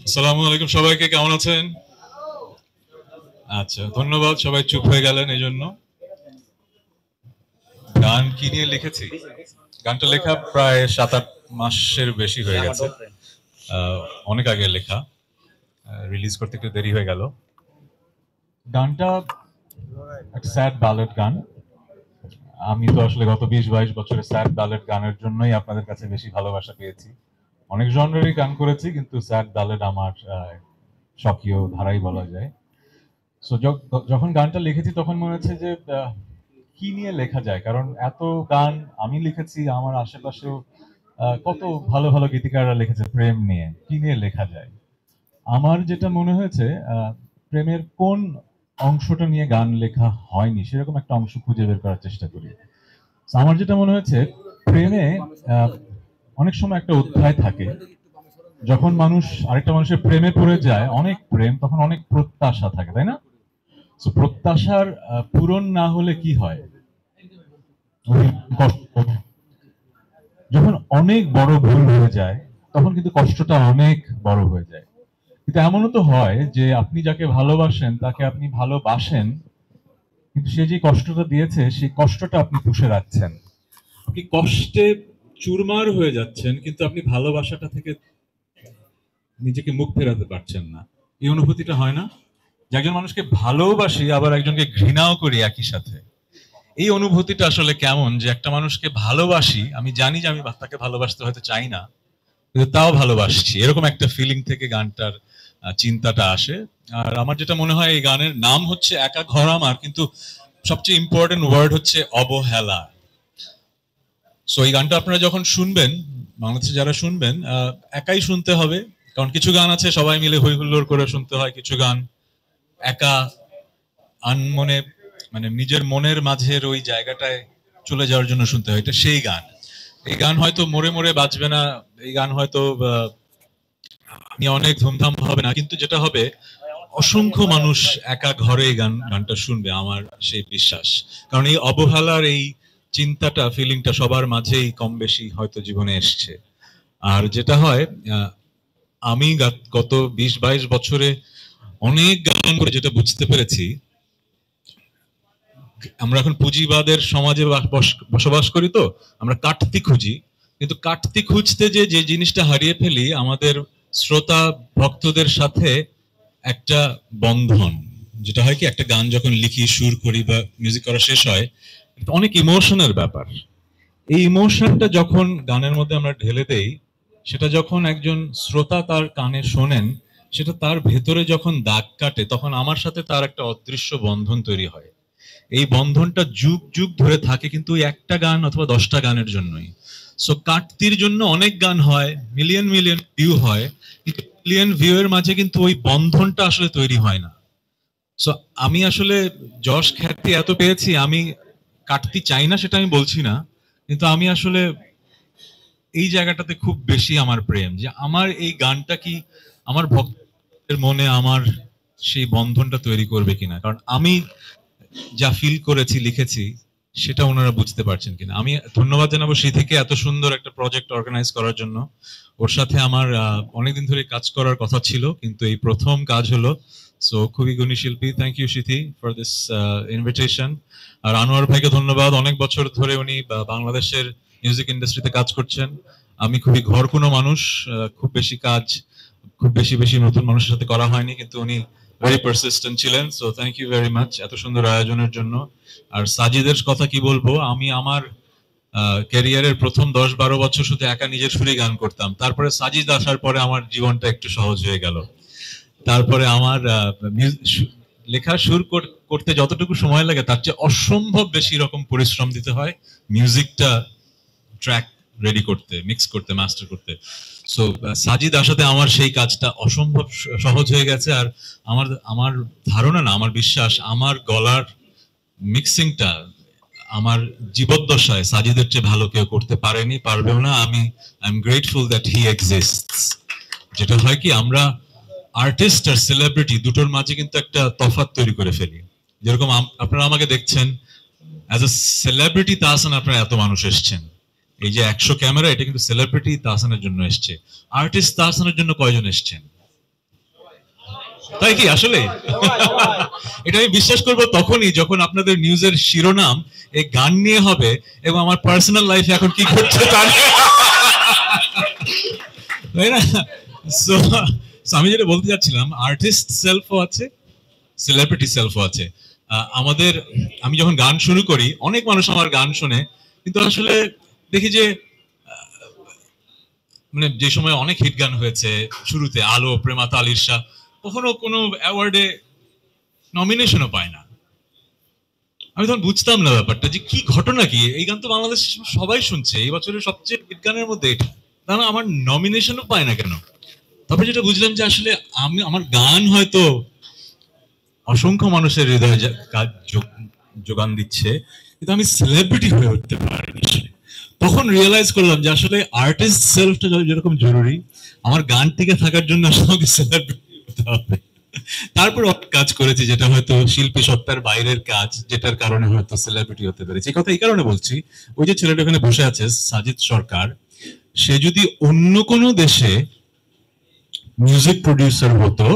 আসসালামু আলাইকুম, সবাইকে কেমন আছেন? আচ্ছা, ধন্যবাদ। সবাই চুপ হয়ে গেলেন এই জন্য। গান কি নিয়ে লিখেছি? গানটা লেখা প্রায় 7-8 মাসের বেশি হয়ে গেছে। আহ, অনেক আগে লেখা, রিলিজ করতে একটু দেরি হয়ে গেল। গানটা একটা স্যাড ব্যালাড গান। আমি তো আসলে গত 20-22 বছরের স্যাড ব্যালাড গানের জন্যই আপনাদের কাছে বেশি ভালোবাসা পেয়েছি। অনেক জনরেরই গান করেছি, কিন্তু স্যাড ব্যালাড আমার স্বকীয় ধারাই বলা যায়। সো যখন গানটা লিখেছি তখন মনে হচ্ছে যে কি নিয়ে লেখা যায়, কারণ এত গান আমি লিখেছি, আমার আশেপাশেও কত ভালো ভালো গীতিকাররা লিখেছে প্রেম নিয়ে, কি নিয়ে লেখা যায়। আমার যেটা মনে হয়েছে, প্রেমের কোন অংশটা নিয়ে গান লেখা হয়নি সেরকম একটা অংশ খুঁজে বের করার চেষ্টা করি। So, আমার যেটা মনে হয়েছে, প্রেমে আহ, অনেক সময় একটা অধ্যায় থাকে। যখন মানুষ আরেকটা মানুষের প্রেমে পড়ে যায়, অনেক প্রেম, তখন অনেক প্রত্যাশা থাকে, তাই না? তো প্রত্যাশার পূরণ না হলে কি হয়? কষ্ট। যখন অনেক বড় ভুল হয়ে যায়, তখন কিন্তু কষ্টটা অনেক বড় হয়ে যায়। কিন্তু এমনও তো হয় যে আপনি যাকে ভালোবাসেন তাকে আপনি ভালোবাসেন, কিন্তু সে যে কষ্টটা দিয়েছে সেই কষ্টটা আপনি পুষে রাখছেন। আপনি কষ্টে চুরমার হয়ে যাচ্ছেন, কিন্তু আপনি ভালোবাসাটা থেকে নিজেকে মুখ ফেরাতে পারছেন না। এই অনুভূতিটা হয় না? যে একজন মানুষকে ভালোবাসি আবার একজনকে ঘৃণাও করি একই সাথে। এই অনুভূতিটা আসলে কেমন, যে একটা মানুষকে ভালোবাসি, আমি জানি যে আমি তাকে ভালোবাসতে হয়তো চাই না, কিন্তু তাও ভালোবাসছি, এরকম একটা ফিলিং থেকে গানটার চিন্তাটা আসে। আর আমার যেটা মনে হয়, এই গানের নাম হচ্ছে একা ঘর আমার, কিন্তু সবচেয়ে ইম্পর্টেন্ট ওয়ার্ড হচ্ছে অবহেলা। সো এই গানটা আপনারা যখন শুনবেন, বাংলাদেশে যারা শুনবেন, একাই শুনতে হবে। কারণ কিছু গান আছে সবাই মিলে হই হুল্লোড় করে শুনতে হয়, কিছু গান একা আনমনে, মানে নিজের মনের মাঝের ওই জায়গাটায় চলে যাওয়ার জন্য শুনতে হয়, এটা সেই গান। এই গান হয়তো মোড়ে মোড়ে বাজবে না, এই গান হয়তো নিয়ে অনেক ধুমধাম হবে না, কিন্তু যেটা হবে, অসংখ্য মানুষ একা ঘরে এই গানটা শুনবে, আমার সেই বিশ্বাস। কারণ এই অবহেলার এই চিন্তাটা, ফিলিংটা সবার মাঝেই কম বেশি হয়তো জীবনে এসছে। আর যেটা হয়, আমি গত 20-22 বছরে অনেক গান করে যেটা বুঝতে পেরেছি, আমরা এখন পুঁজিবাদের সমাজে বসবাস করি, তো আমরা কাটতি খুঁজি, কিন্তু কাটতি খুঁজতে যে যে জিনিসটা হারিয়ে ফেলি, আমাদের শ্রোতা ভক্তদের সাথে একটা বন্ধন। যেটা হয় কি, একটা গান যখন লিখি, সুর করি বা মিউজিক করা শেষ হয়, এটা অনেক ইমোশনের ব্যাপার। এই ইমোশনটা যখন গানের মধ্যে আমরা ঢেলে দেই, সেটা যখন একজন শ্রোতা তার কানে শোনেন, সেটা তার ভেতরে যখন দাগ কাটে, তখন আমার সাথে তার একটা অদৃশ্য বন্ধন তৈরি হয়। এই বন্ধনটা যুগ যুগ ধরে থাকে, কিন্তু ওই একটা গান অথবা 10টা গানের জন্যই। সো কাটতির জন্য অনেক গান হয়, মিলিয়ন মিলিয়ন ভিউ হয়, কিন্তু মিলিয়ন ভিউ এর মাঝে কিন্তু ওই বন্ধনটা আসলে তৈরি হয় না। সো আমি আসলে যশ খ্যাতি এত পেয়েছি, আমি কাটতি চাই না সেটা আমি বলছি না, কিন্তু আমি আসলে এই জায়গাটাতে খুব বেশি আমার প্রেম, যে আমার এই গানটা কি আমার ভক্তের মনে আমার সেই বন্ধনটা তৈরি করবে কিনা। কারণ আমি যা ফিল করেছি, লিখেছি, সেটা ওনারা বুঝতে পারছেন কিনা। আমি ধন্যবাদ জানাবো থেকে এত সুন্দর একটা প্রজেক্ট অর্গানাইজ করার জন্য। ওর সাথে আমার অনেকদিন ধরে কাজ করার কথা ছিল, কিন্তু এই প্রথম কাজ হলো। সো খুবই গুণী শিল্পী, thank you Sithi for this invitation. আর আনোয়ার ভাইকে ধন্যবাদ, অনেক বছর ধরে উনি বাংলাদেশের মিউজিক ইন্ডাস্ট্রিতে কাজ করছেন। আমি খুবই ঘর কোনো মানুষ, খুব বেশি কাজ, খুব বেশি বেশি নতুন মানুষের সাথে করা হয়নি, কিন্তু উনি ভেরি পারসিস্টেন্ট ছিলেন। So thank you very much এত সুন্দর আয়োজনের জন্য। আর সাজিদের কথা কি বলবো, আমি আমার ক্যারিয়ারের প্রথম 10-12 বছর শুধু একা নিজের সুরে গান করতাম, তারপরে সাজিদ আসার পরে আমার জীবনটা একটু সহজ হয়ে গেল। তারপরে আমার লেখা সুর করতে যতটুকু সময় লাগে, তার চেয়ে অসম্ভব বেশি রকম পরিশ্রম দিতে হয় মিউজিকটা, ট্র্যাক রেডি করতে, মিক্স করতে, মাস্টার করতে। সো সাজিদ আসাতে আমার সেই কাজটা অসম্ভব সহজ হয়ে গেছে। আর আমার আমার ধারণা না, আমার বিশ্বাস, আমার গলার মিক্সিংটা আমার জীবদ্দশায় সাজিদের চেয়ে ভালো কেউ করতে পারেনি, পারবেও না। I am grateful that he exists. যেটা হয় কি, আমরা আর্টিস্ট আর সেলিব্রিটি দুটোর মাঝে কিন্তু একটা তফাৎ তৈরি করে ফেলি। যেরকম আপনারা আমাকে দেখছেন অ্যাজ এ সেলিব্রিটি, তাহসান আপনারা এত মানুষ এসছেন, এই যে 100 ক্যামেরা, এটা কিন্তু সেলিব্রিটি তাহসানের জন্য এসছে। আর্টিস্ট তাহসানের জন্য কয়জন এসছেন? তাই কি আসলে? এটা আমি বিশ্বাস করবো তখনই যখন আপনাদের নিউজের শিরোনাম এই গান নিয়ে হবে এবং আমার পার্সোনাল লাইফে এখন কি ঘটছে তা নিয়ে। তাই না? সো আমি যেটা বলতে চাচ্ছিলাম, আর্টিস্ট সেলফও আছে, সেলিব্রিটি সেলফও আছে। আমাদের, আমি যখন গান শুরু করি অনেক মানুষ আমার গান শোনে, কিন্তু আসলে দেখি যে মানে যে সময় অনেক হিট গান হয়েছে শুরুতে, আলো, প্রেমাতা, আলির শাহ, কখনো কোনো অ্যাওয়ার্ডে নমিনেশনও পায় না। আমি তখন বুঝতাম না ব্যাপারটা, যে কি ঘটনা, কি এই গান তো বাংলাদেশ সবাই শুনছে, এই বছরের সবচেয়ে হিট গানের মধ্যে এটা, তাহলে আমার নমিনেশনও পায় না কেন? তবে যেটা বুঝলাম যে আসলে আমি, আমার গান হয়তো অসংখ্য মানুষের হৃদয়ে যোগান দিচ্ছে, কিন্তু আমি সেলিব্রিটি হয়ে উঠতে পারিনি। তখন রিয়েলাইজ করলাম যে আসলে আর্টিস্ট সেলফটা যেরকম জরুরি, আমার গান টিকে থাকার জন্য আসলে সেলিব্রিটি হতে হবে। তারপর অনেক কাজ করেছি যেটা হয়তো শিল্পী সত্তার বাইরের কাজ, যেটার কারণে হয়তো সেলিব্রিটি হতে পেরেছি। এই কথা এই কারণে বলছি, ওই যে ছেলেটা এখানে বসে আছে সাজিদ সরকার, সে যদি অন্য কোনো দেশে মিউজিক প্রডিউসার হতো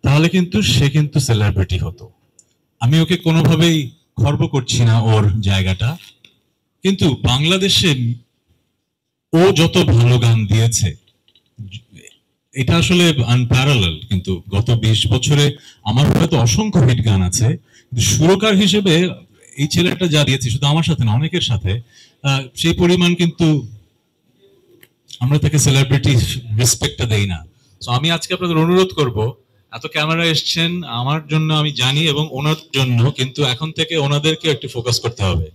তাহলে কিন্তু সে কিন্তু সেলিব্রিটি হতো। আমি ওকে কোনোভাবেই খর্ব করছি না ওর জায়গাটা, কিন্তু বাংলাদেশে ও যত ভালো গান দিয়েছে এটা আসলে আনপ্যারালাল। কিন্তু গত 20 বছরে আমার হয়তো অসংখ্য হিট গান আছে, কিন্তু সুরকার হিসেবে এই ছেলেটা যা দিয়েছে, শুধু আমার সাথে না অনেকের সাথে, সেই পরিমাণ কিন্তু আমরা তাকে সেলিব্রিটি রেসপেক্টটা দেই না। তো আমি আজকে আপনাদের অনুরোধ করব, এত ক্যামেরা এসছেন আমার জন্য আমি জানি এবং ওনার জন্য, কিন্তু এখন থেকে ওনাদেরকে একটু ফোকাস করতে হবে।